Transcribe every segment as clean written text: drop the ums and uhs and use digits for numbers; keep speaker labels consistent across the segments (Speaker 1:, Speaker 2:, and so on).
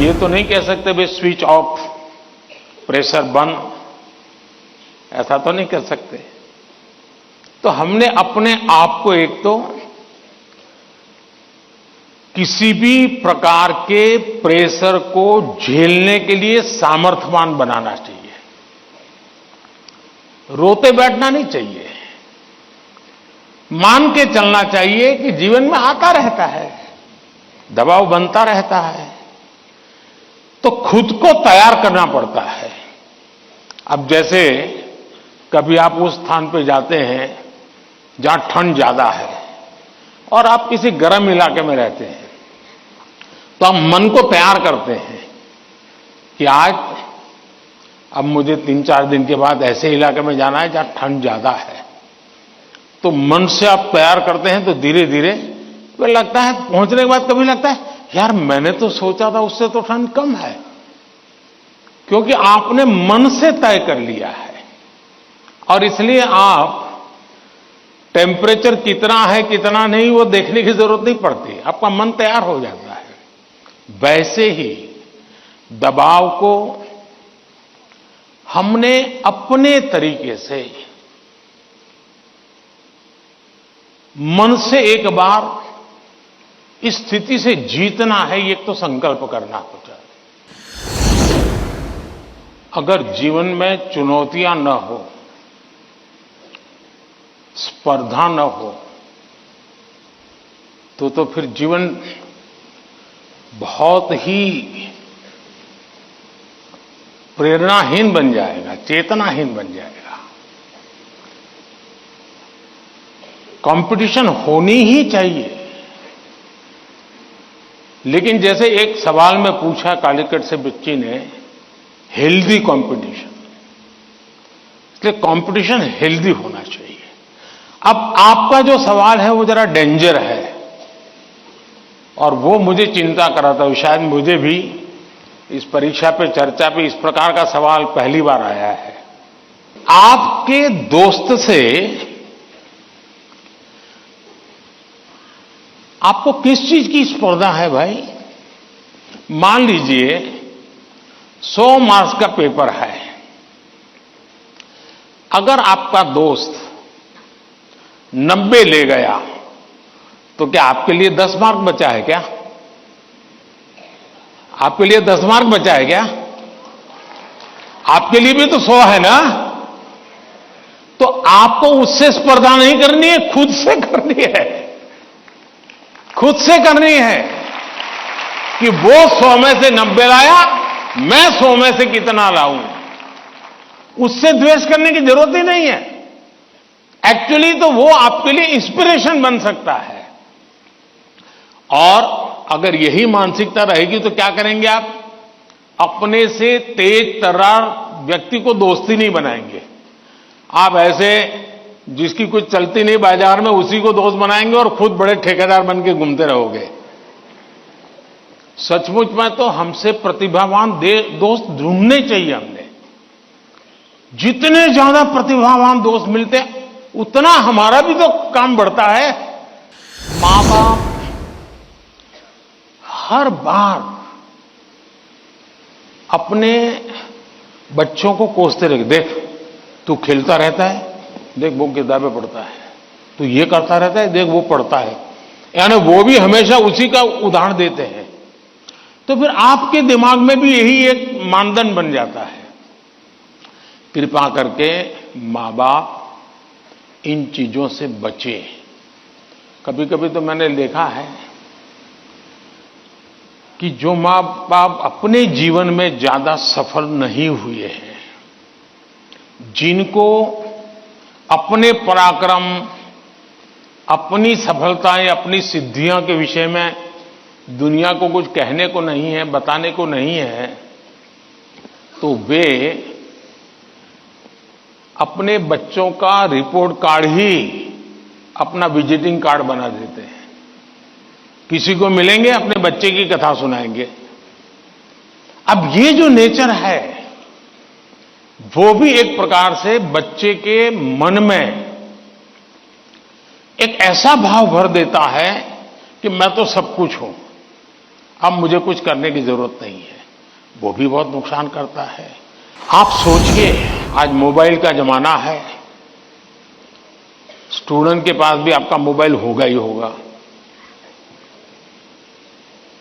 Speaker 1: ये तो नहीं कह सकते भाई स्विच ऑफ, प्रेशर बंद, ऐसा तो नहीं कर सकते। तो हमने अपने आप को एक तो किसी भी प्रकार के प्रेशर को झेलने के लिए सामर्थ्यवान बनाना चाहिए। रोते बैठना नहीं चाहिए, मान के चलना चाहिए कि जीवन में आता रहता है, दबाव बनता रहता है, तो खुद को तैयार करना पड़ता है। अब जैसे कभी आप उस स्थान पे जाते हैं जहां ठंड ज्यादा है और आप किसी गर्म इलाके में रहते हैं, तो हम मन को तैयार करते हैं कि आज अब मुझे 3-4 दिन के बाद ऐसे इलाके में जाना है जहां ठंड ज्यादा है। तो मन से आप तैयार करते हैं तो धीरे धीरे तो लगता है, पहुंचने के बाद कभी लगता है यार मैंने तो सोचा था उससे तो ठंड कम है, क्योंकि आपने मन से तय कर लिया है। और इसलिए आप टेम्परेचर कितना है कितना नहीं वो देखने की जरूरत नहीं पड़ती, आपका मन तैयार हो जाता है। वैसे ही दबाव को हमने अपने तरीके से मन से एक बार इस स्थिति से जीतना है, ये तो संकल्प करना होता है। अगर जीवन में चुनौतियां न हो, स्पर्धा न हो, तो फिर जीवन बहुत ही प्रेरणाहीन बन जाएगा, चेतनाहीन बन जाएगा। कंपटीशन होनी ही चाहिए, लेकिन जैसे एक सवाल में पूछा कालीकट से बच्ची ने, हेल्दी कंपटीशन, इसलिए कंपटीशन हेल्दी होना चाहिए। अब आपका जो सवाल है वो जरा डेंजर है और वो मुझे चिंता कराता है। शायद मुझे भी इस परीक्षा पे चर्चा पे इस प्रकार का सवाल पहली बार आया है। आपके दोस्त से आपको किस चीज की स्पर्धा है भाई? मान लीजिए 100 मार्क्स का पेपर है, अगर आपका दोस्त 90 ले गया तो क्या आपके लिए 10 मार्क बचा है क्या? आपके लिए 10 मार्क बचा है क्या? आपके लिए भी तो 100 है ना। तो आपको उससे स्पर्धा नहीं करनी है, खुद से करनी है। खुद से करनी है कि वो 100 में से 90 लाया, मैं 100 में से कितना लाऊं। उससे द्वेष करने की जरूरत ही नहीं है। एक्चुअली तो वो आपके लिए इंस्पिरेशन बन सकता है। और अगर यही मानसिकता रहेगी तो क्या करेंगे आप? अपने से तेज तर्रार व्यक्ति को दोस्ती नहीं बनाएंगे। आप ऐसे जिसकी कुछ चलती नहीं बाजार में उसी को दोस्त बनाएंगे और खुद बड़े ठेकेदार बन के घूमते रहोगे। सचमुच में तो हमसे प्रतिभावान दोस्त ढूंढने चाहिए। हमने जितने ज्यादा प्रतिभावान दोस्त मिलते उतना हमारा भी तो काम बढ़ता है। मां बाप हर बार अपने बच्चों को कोसते रहे, देख तू खेलता रहता है, देख वो किताबें पढ़ता है, तू ये करता रहता है, देख वो पढ़ता है। यानी वो भी हमेशा उसी का उदाहरण देते हैं। तो फिर आपके दिमाग में भी यही एक मानदंड बन जाता है। कृपा करके मां बाप इन चीजों से बचे। कभी कभी तो मैंने देखा है कि जो मां बाप अपने जीवन में ज्यादा सफल नहीं हुए हैं, जिनको अपने पराक्रम, अपनी सफलताएं, अपनी सिद्धियों के विषय में दुनिया को कुछ कहने को नहीं है, बताने को नहीं है, तो वे अपने बच्चों का रिपोर्ट कार्ड ही अपना विजिटिंग कार्ड बना देते हैं। किसी को मिलेंगे अपने बच्चे की कथा सुनाएंगे। अब ये जो नेचर है वो भी एक प्रकार से बच्चे के मन में एक ऐसा भाव भर देता है कि मैं तो सब कुछ हूं। अब मुझे कुछ करने की जरूरत नहीं है, वो भी बहुत नुकसान करता है। आप सोचिए, आज मोबाइल का जमाना है, स्टूडेंट के पास भी आपका मोबाइल होगा ही होगा।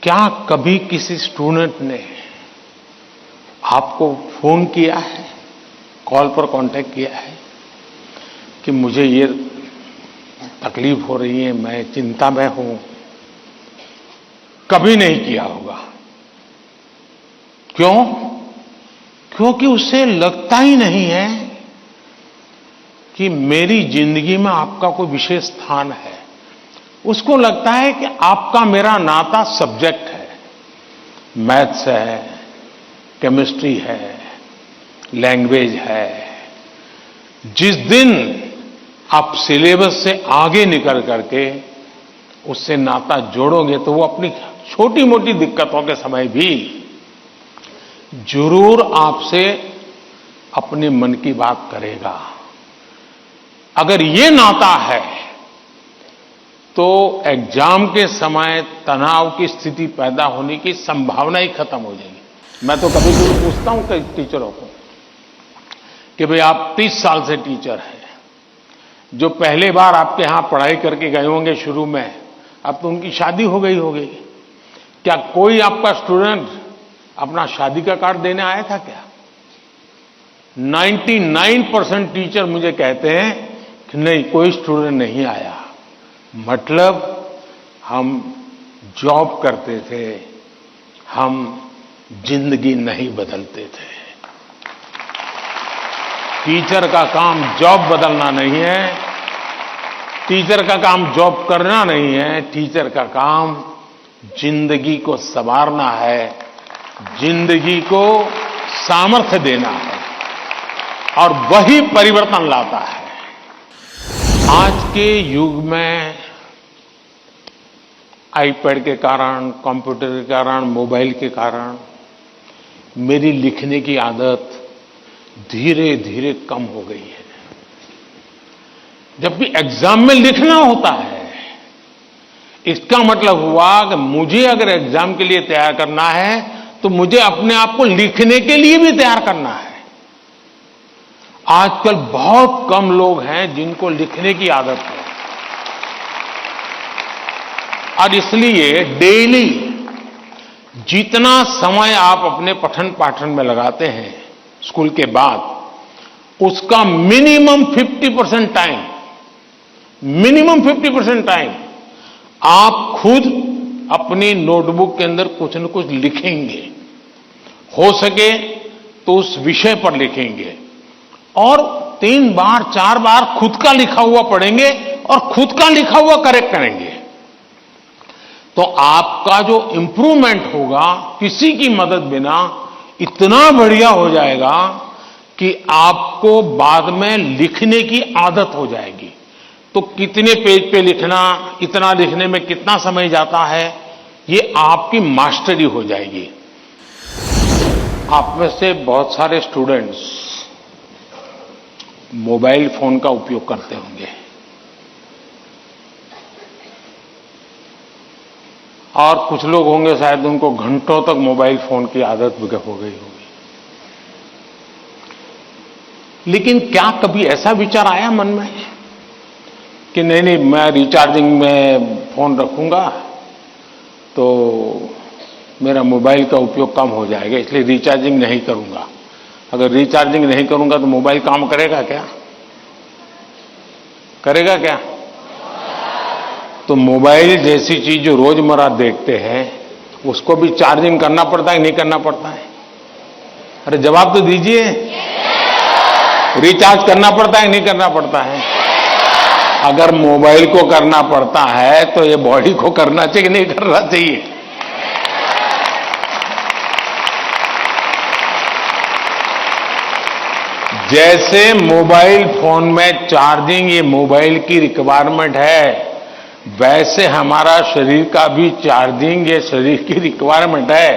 Speaker 1: क्या कभी किसी स्टूडेंट ने आपको फोन किया है, कॉल पर कांटेक्ट किया है कि मुझे ये तकलीफ हो रही है, मैं चिंता में हूं? कभी नहीं किया होगा। क्यों? क्योंकि उसे लगता ही नहीं है कि मेरी जिंदगी में आपका कोई विशेष स्थान है। उसको लगता है कि आपका मेरा नाता सब्जेक्ट है, मैथ्स है, केमिस्ट्री है, लैंग्वेज है। जिस दिन आप सिलेबस से आगे निकल करके उससे नाता जोड़ोगे तो वो अपनी छोटी मोटी दिक्कतों के समय भी जरूर आपसे अपने मन की बात करेगा। अगर ये नाता है तो एग्जाम के समय तनाव की स्थिति पैदा होने की संभावना ही खत्म हो जाएगी। मैं तो कभी कभी पूछता हूं कई टीचरों को कि भाई आप 30 साल से टीचर हैं, जो पहले बार आपके यहां पढ़ाई करके गए होंगे शुरू में, अब तो उनकी शादी हो गई होगी, क्या कोई आपका स्टूडेंट अपना शादी का कार्ड देने आया था क्या? 99% टीचर मुझे कहते हैं कि नहीं, कोई स्टूडेंट नहीं आया। मतलब हम जॉब करते थे, हम जिंदगी नहीं बदलते थे। टीचर का काम जॉब बदलना नहीं है, टीचर का काम जॉब करना नहीं है, टीचर का काम जिंदगी को संवारना है, जिंदगी को सामर्थ्य देना है, और वही परिवर्तन लाता है। आज के युग में आईपैड के कारण, कंप्यूटर के कारण, मोबाइल के कारण मेरी लिखने की आदत धीरे धीरे कम हो गई है। जब भी एग्जाम में लिखना होता है, इसका मतलब हुआ कि मुझे अगर एग्जाम के लिए तैयार करना है तो मुझे अपने आप को लिखने के लिए भी तैयार करना है। आजकल बहुत कम लोग हैं जिनको लिखने की आदत है, और इसलिए डेली जितना समय आप अपने पठन पाठन में लगाते हैं स्कूल के बाद, उसका मिनिमम 50% टाइम आप खुद अपनी नोटबुक के अंदर कुछ न कुछ लिखेंगे। हो सके तो उस विषय पर लिखेंगे, और 3 बार 4 बार खुद का लिखा हुआ पढ़ेंगे और खुद का लिखा हुआ करेक्ट करेंगे। तो आपका जो इंप्रूवमेंट होगा किसी की मदद बिना इतना बढ़िया हो जाएगा कि आपको बाद में लिखने की आदत हो जाएगी। तो कितने पेज पे लिखना, इतना लिखने में कितना समय जाता है, ये आपकी मास्टरी हो जाएगी। आप में से बहुत सारे स्टूडेंट्स मोबाइल फोन का उपयोग करते होंगे, और कुछ लोग होंगे शायद उनको घंटों तक मोबाइल फोन की आदत हो गई होगी। लेकिन क्या कभी ऐसा विचार आया मन में कि नहीं, मैं रिचार्जिंग में फोन रखूंगा तो मेरा मोबाइल का उपयोग कम हो जाएगा, इसलिए रिचार्जिंग नहीं करूंगा। अगर रिचार्जिंग नहीं करूंगा तो मोबाइल काम करेगा क्या? करेगा क्या? तो मोबाइल जैसी चीज जो रोजमर्रा देखते हैं उसको भी चार्जिंग करना पड़ता है, नहीं करना पड़ता है? अरे जवाब तो दीजिए। रिचार्ज करना पड़ता है, नहीं करना पड़ता है? अगर मोबाइल को करना पड़ता है तो ये बॉडी को करना चाहिए, नहीं करना चाहिए? जैसे मोबाइल फोन में चार्जिंग ये मोबाइल की रिक्वायरमेंट है, वैसे हमारा शरीर का भी चार्जिंग ये शरीर की रिक्वायरमेंट है।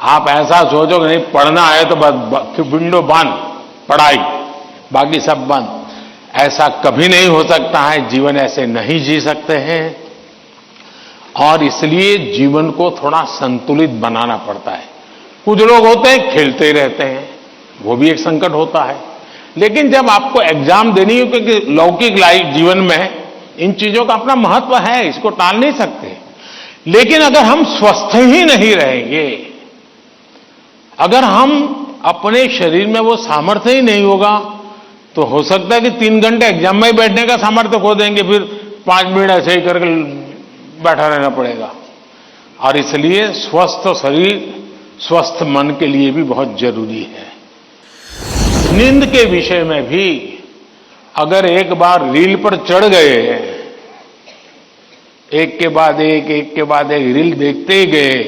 Speaker 1: आप ऐसा सोचो कि नहीं, पढ़ना है तो बस विंडो बंद, पढ़ाई, बाकी सब बंद। ऐसा कभी नहीं हो सकता है, जीवन ऐसे नहीं जी सकते हैं। और इसलिए जीवन को थोड़ा संतुलित बनाना पड़ता है। कुछ लोग होते हैं खेलते ही रहते हैं, वो भी एक संकट होता है। लेकिन जब आपको एग्जाम देनी हो, क्योंकि लौकिक लाइफ जीवन में इन चीजों का अपना महत्व है, इसको टाल नहीं सकते। लेकिन अगर हम स्वस्थ ही नहीं रहेंगे, अगर हम अपने शरीर में वो सामर्थ्य ही नहीं होगा, तो हो सकता है कि 3 घंटे एग्जाम में बैठने का सामर्थ्य खो देंगे, फिर 5 मिनट ऐसे ही करके बैठा रहना पड़ेगा। और इसलिए स्वस्थ शरीर स्वस्थ मन के लिए भी बहुत जरूरी है। नींद के विषय में भी अगर एक बार रील पर चढ़ गए, एक के बाद एक रील देखते ही गए,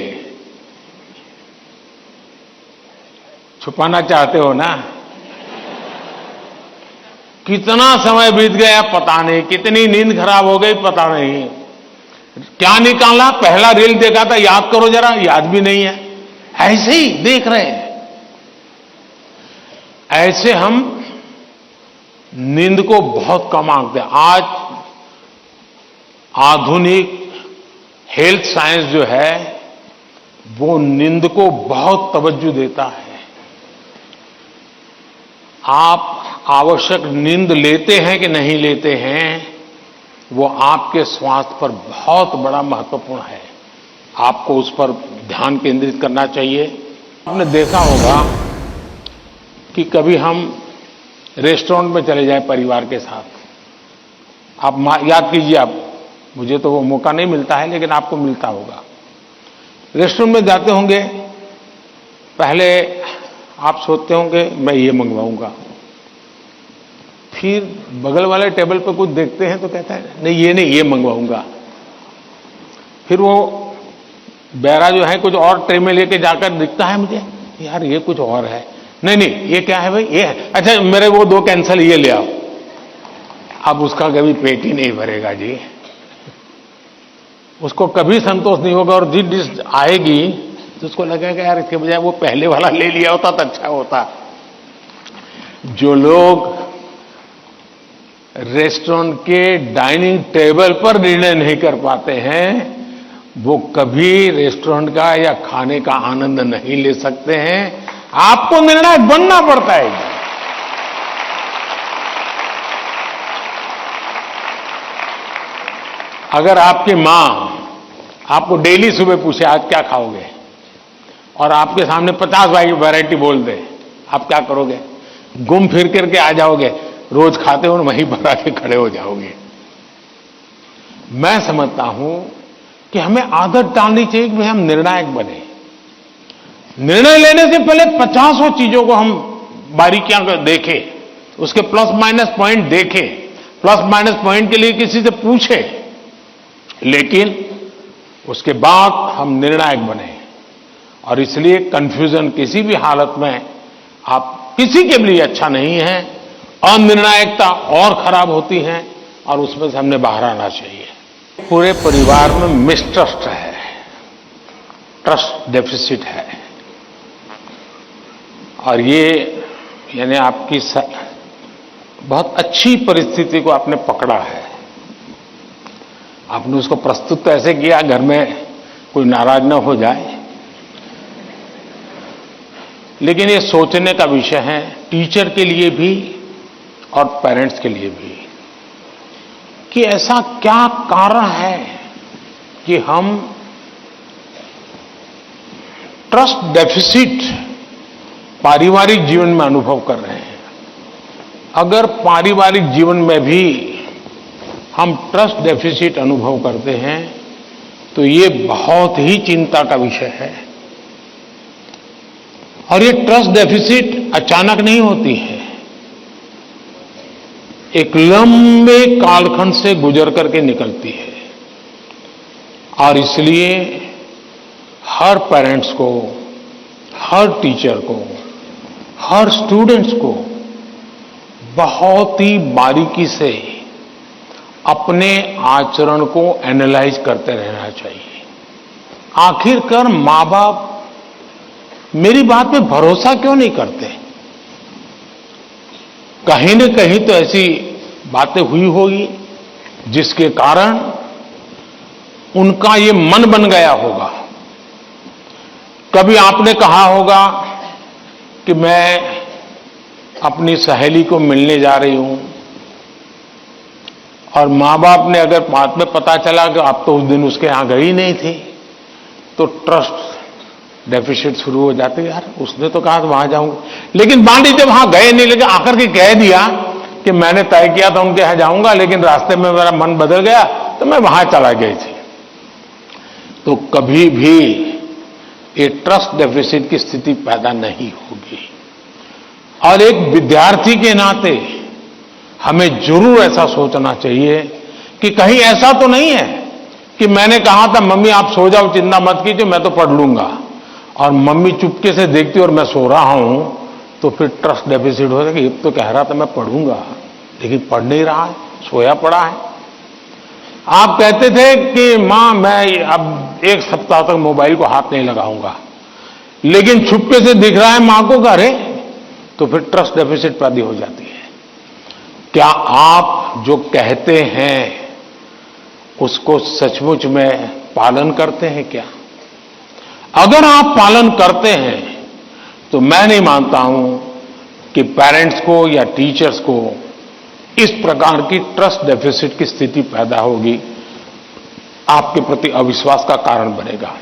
Speaker 1: छुपाना चाहते हो ना, कितना समय बीत गया पता नहीं, कितनी नींद खराब हो गई पता नहीं, क्या निकाला, पहला रील देखा था याद करो जरा, याद भी नहीं है, ऐसे ही देख रहे हैं। ऐसे हम नींद को बहुत कम आंकते हैं। आज आधुनिक हेल्थ साइंस जो है वो नींद को बहुत तवज्जो देता है। आप आवश्यक नींद लेते हैं कि नहीं लेते हैं, वो आपके स्वास्थ्य पर बहुत बड़ा महत्वपूर्ण है। आपको उस पर ध्यान केंद्रित करना चाहिए। आपने देखा होगा कि कभी हम रेस्टोरेंट में चले जाएं परिवार के साथ, आप याद कीजिए, आप, मुझे तो वो मौका नहीं मिलता है लेकिन आपको मिलता होगा। रेस्टोरेंट में जाते होंगे, पहले आप सोचते होंगे मैं ये मंगवाऊंगा, फिर बगल वाले टेबल पर कुछ देखते हैं तो कहता है नहीं ये मंगवाऊंगा, फिर वो बैरा जो है कुछ और ट्रे में लेके जाकर दिखता है मुझे, यार ये कुछ और है, नहीं ये क्या है भाई, ये है, अच्छा मेरे वो 2 कैंसल, ये ले आओ। अब उसका कभी पेट ही नहीं भरेगा जी, उसको कभी संतोष नहीं होगा, और जिस डिश आएगी तो उसको लगेगा यार इसके बजाय वो पहले वाला ले लिया होता तो अच्छा होता। जो लोग रेस्टोरेंट के डाइनिंग टेबल पर निर्णय नहीं कर पाते हैं, वो कभी रेस्टोरेंट का या खाने का आनंद नहीं ले सकते हैं। आपको निर्णायक बनना पड़ता है। अगर आपकी मां आपको डेली सुबह पूछे आज क्या खाओगे, और आपके सामने 50 वैरायटी बोल दे, आप क्या करोगे? घूम फिर करके आ जाओगे, रोज खाते हो वहीं पर आके खड़े हो जाओगे। मैं समझता हूं कि हमें आदत डालनी चाहिए कि हम निर्णायक बने। निर्णय लेने से पहले 50 चीजों को हम बारीकियां देखें, उसके प्लस माइनस पॉइंट देखें, प्लस माइनस पॉइंट के लिए किसी से पूछें, लेकिन उसके बाद हम निर्णायक बने। और इसलिए कंफ्यूजन किसी भी हालत में आप किसी के लिए अच्छा नहीं है। अनिर्णायकता और खराब होती है, और उसमें से हमने बाहर आना चाहिए। पूरे परिवार में मिसट्रस्ट है, ट्रस्ट डेफिसिट है, और ये यानी आपकी बहुत अच्छी परिस्थिति को आपने पकड़ा है। आपने उसको प्रस्तुत तो ऐसे किया घर में कोई नाराज न हो जाए, लेकिन ये सोचने का विषय है टीचर के लिए भी और पेरेंट्स के लिए भी, कि ऐसा क्या कारण है कि हम ट्रस्ट डेफिसिट पारिवारिक जीवन में अनुभव कर रहे हैं। अगर पारिवारिक जीवन में भी हम ट्रस्ट डेफिसिट अनुभव करते हैं तो ये बहुत ही चिंता का विषय है। और ये ट्रस्ट डेफिसिट अचानक नहीं होती है, एक लंबे कालखंड से गुजर करके निकलती है। और इसलिए हर पेरेंट्स को, हर टीचर को, हर स्टूडेंट्स को बहुत ही बारीकी से अपने आचरण को एनालाइज करते रहना चाहिए। आखिरकार मां बाप मेरी बात पे भरोसा क्यों नहीं करते? कहीं न कहीं तो ऐसी बातें हुई होगी जिसके कारण उनका ये मन बन गया होगा। कभी आपने कहा होगा कि मैं अपनी सहेली को मिलने जा रही हूं, और मां बाप ने अगर बाद में पता चला कि आप तो उस दिन उसके यहां गई नहीं थी, तो ट्रस्ट डेफिसिट शुरू हो जाते। यार उसने तो कहा था वहां जाऊंगा, लेकिन बांडी जब वहां गए नहीं, लेकिन आकर के कह दिया कि मैंने तय किया था उनके यहां जाऊंगा, लेकिन रास्ते में मेरा मन बदल गया तो मैं वहां चला गई थी। तो कभी भी ये ट्रस्ट डेफिसिट की स्थिति पैदा नहीं होगी। और एक विद्यार्थी के नाते हमें जरूर ऐसा सोचना चाहिए कि कहीं ऐसा तो नहीं है कि मैंने कहा था मम्मी आप सो जाओ, चिंता मत कीजिए, मैं तो पढ़ लूंगा, और मम्मी चुपके से देखती और मैं सो रहा हूं, तो फिर ट्रस्ट डेफिसिट हो जाएगा। ये तो कह रहा था मैं पढ़ूंगा, लेकिन पढ़ नहीं रहा है, सोया पड़ा है। आप कहते थे कि मां मैं अब 1 सप्ताह तक मोबाइल को हाथ नहीं लगाऊंगा, लेकिन छुपके से दिख रहा है मां को, अरे, तो फिर ट्रस्ट डेफिसिट पैदा हो जाती है। क्या आप जो कहते हैं उसको सचमुच में पालन करते हैं क्या? अगर आप पालन करते हैं तो मैं नहीं मानता हूं कि पेरेंट्स को या टीचर्स को इस प्रकार की ट्रस्ट डेफिसिट की स्थिति पैदा होगी, आपके प्रति अविश्वास का कारण बनेगा।